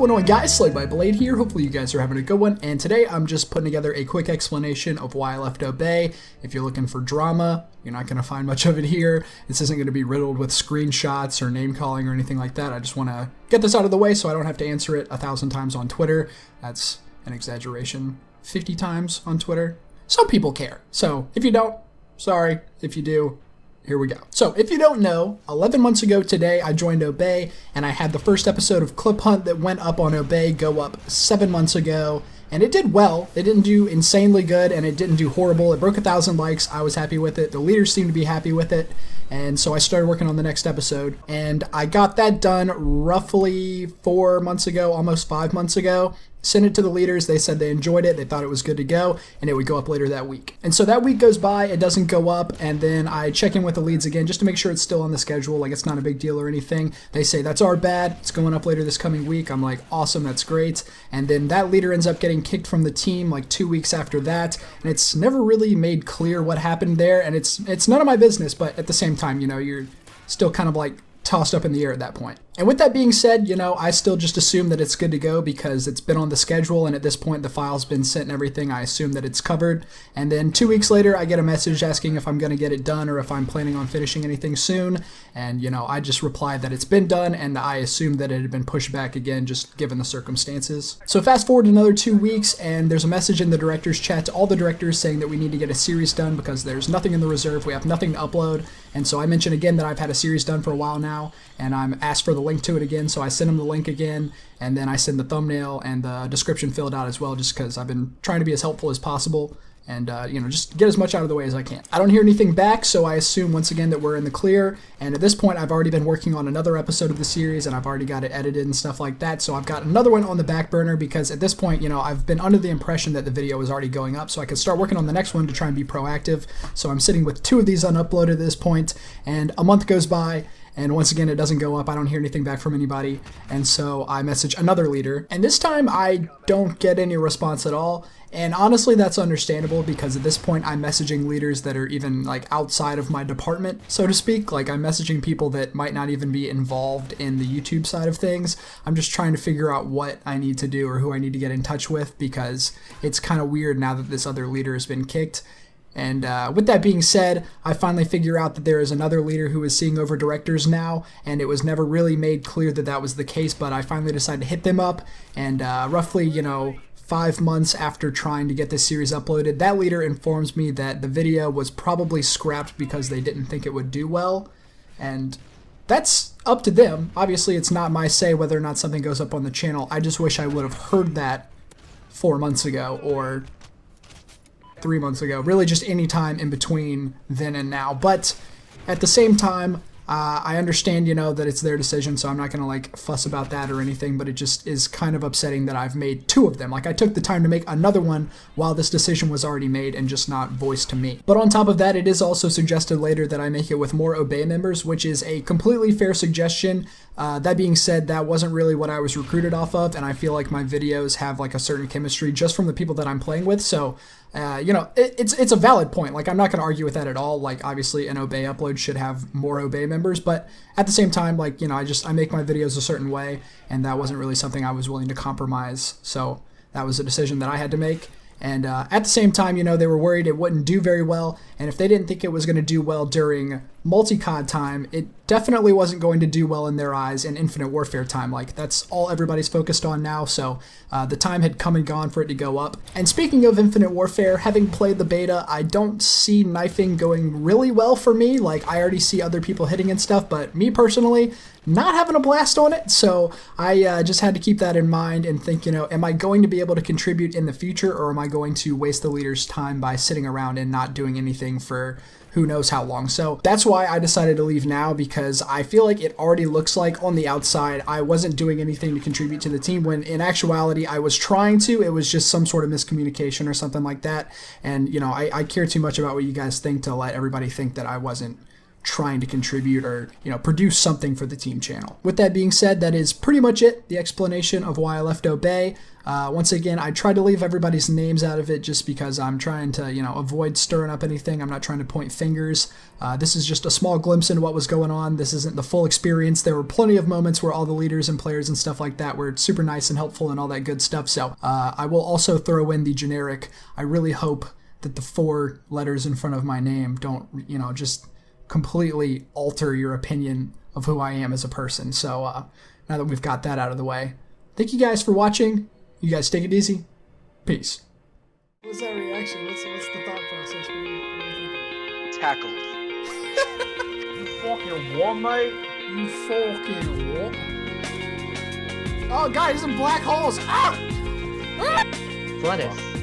going on, guys? Slayed by Blade here. Hopefully you guys are having a good one, and today I'm just putting together a quick explanation of why I left Obey. If you're looking for drama, you're not going to find much of it here. This isn't going to be riddled with screenshots or name calling or anything like that. I just want to get this out of the way so I don't have to answer it 1,000 times on Twitter. That's an exaggeration. 50 times on Twitter. Some people care. So if you don't, sorry. If you do, here we go. So if you don't know, 11 months ago today, I joined Obey, and I had the first episode of Clip Hunt that went up on Obey go up 7 months ago, and it did well. It didn't do insanely good, and it didn't do horrible. It broke 1,000 likes. I was happy with it. The leaders seemed to be happy with it, and so I started working on the next episode, and I got that done roughly 4 months ago, almost 5 months ago. Sent it to the leaders. They said they enjoyed it. They thought it was good to go, and it would go up later that week. And so that week goes by, it doesn't go up, and then I check in with the leads again just to make sure it's still on the schedule, like it's not a big deal or anything. They say, that's our bad. It's going up later this coming week. I'm like, awesome, that's great. And then that leader ends up getting kicked from the team like 2 weeks after that, and it's never really made clear what happened there, and it's none of my business, but at the same time, you know, you're still kind of like tossed up in the air at that point. And with that being said, you know, I still just assume that it's good to go because it's been on the schedule, and at this point the file's been sent and everything. I assume that it's covered. And then 2 weeks later, I get a message asking if I'm going to get it done or if I'm planning on finishing anything soon. And, you know, I just replied that it's been done, and I assumed that it had been pushed back again, just given the circumstances. So fast forward another 2 weeks, and there's a message in the director's chat to all the directors saying that we need to get a series done because there's nothing in the reserve. We have nothing to upload. And so I mentioned again that I've had a series done for a while now, and I'm asked for the link to it again, so I send them the link again, and then I send the thumbnail and the description filled out as well, just because I've been trying to be as helpful as possible and, you know, just get as much out of the way as I can. I don't hear anything back, so I assume once again that we're in the clear, and at this point I've already been working on another episode of the series, and I've already got it edited and stuff like that, so I've got another one on the back burner because at this point, you know, I've been under the impression that the video was already going up, so I could start working on the next one to try and be proactive. So I'm sitting with 2 of these unuploaded at this point, and a month goes by, and once again, it doesn't go up. I don't hear anything back from anybody. And so I message another leader. And this time I don't get any response at all. And honestly, that's understandable because at this point I'm messaging leaders that are even like outside of my department, so to speak. Like I'm messaging people that might not even be involved in the YouTube side of things. I'm just trying to figure out what I need to do or who I need to get in touch with because it's kind of weird now that this other leader has been kicked. And with that being said, I finally figure out that there is another leader who is seeing over directors now, and it was never really made clear that that was the case, but I finally decided to hit them up, and roughly, you know, 5 months after trying to get this series uploaded, that leader informs me that the video was probably scrapped because they didn't think it would do well, and that's up to them. Obviously, it's not my say whether or not something goes up on the channel. I just wish I would have heard that 4 months ago, or 3 months ago, really just any time in between then and now. But at the same time, I understand, you know, that it's their decision, so I'm not gonna like fuss about that or anything, but it just is kind of upsetting that I've made 2 of them. Like I took the time to make another one while this decision was already made and just not voiced to me. But on top of that, it is also suggested later that I make it with more Obey members, which is a completely fair suggestion. That being said, that wasn't really what I was recruited off of, and I feel like my videos have like a certain chemistry just from the people that I'm playing with, so you know, it's a valid point. Like I'm not going to argue with that at all. Like obviously an Obey upload should have more Obey members, but at the same time, like, you know, I make my videos a certain way, and that wasn't really something I was willing to compromise, so that was a decision that I had to make. And at the same time, you know, they were worried it wouldn't do very well, and if they didn't think it was going to do well during multi-COD time, it definitely wasn't going to do well in their eyes in Infinite Warfare time. Like, that's all everybody's focused on now, so the time had come and gone for it to go up. And speaking of Infinite Warfare, having played the beta, I don't see knifing going really well for me. Like, I already see other people hitting and stuff, but me personally, not having a blast on it, so I just had to keep that in mind and think, you know, am I going to be able to contribute in the future, or am I going to waste the leader's time by sitting around and not doing anything for who knows how long? So that's why I decided to leave now, because I feel like it already looks like on the outside I wasn't doing anything to contribute to the team, when in actuality I was trying to. It was just some sort of miscommunication or something like that, and you know, I care too much about what you guys think to let everybody think that I wasn't trying to contribute or, produce something for the team channel. With that being said, that is pretty much it, the explanation of why I left Obey. Once again, I tried to leave everybody's names out of it just because I'm trying to, avoid stirring up anything. I'm not trying to point fingers. This is just a small glimpse into what was going on. This isn't the full experience. There were plenty of moments where all the leaders and players and stuff like that were super nice and helpful and all that good stuff. So I will also throw in the generic. I really hope that the 4 letters in front of my name don't, just completely alter your opinion of who I am as a person. So now that we've got that out of the way, thank you guys for watching. You guys take it easy. Peace. What's that reaction? What's the thought process? What are you Tackled. You fucking what, mate? You fucking what? Oh, guys, in black holes. Ah! Lettuce.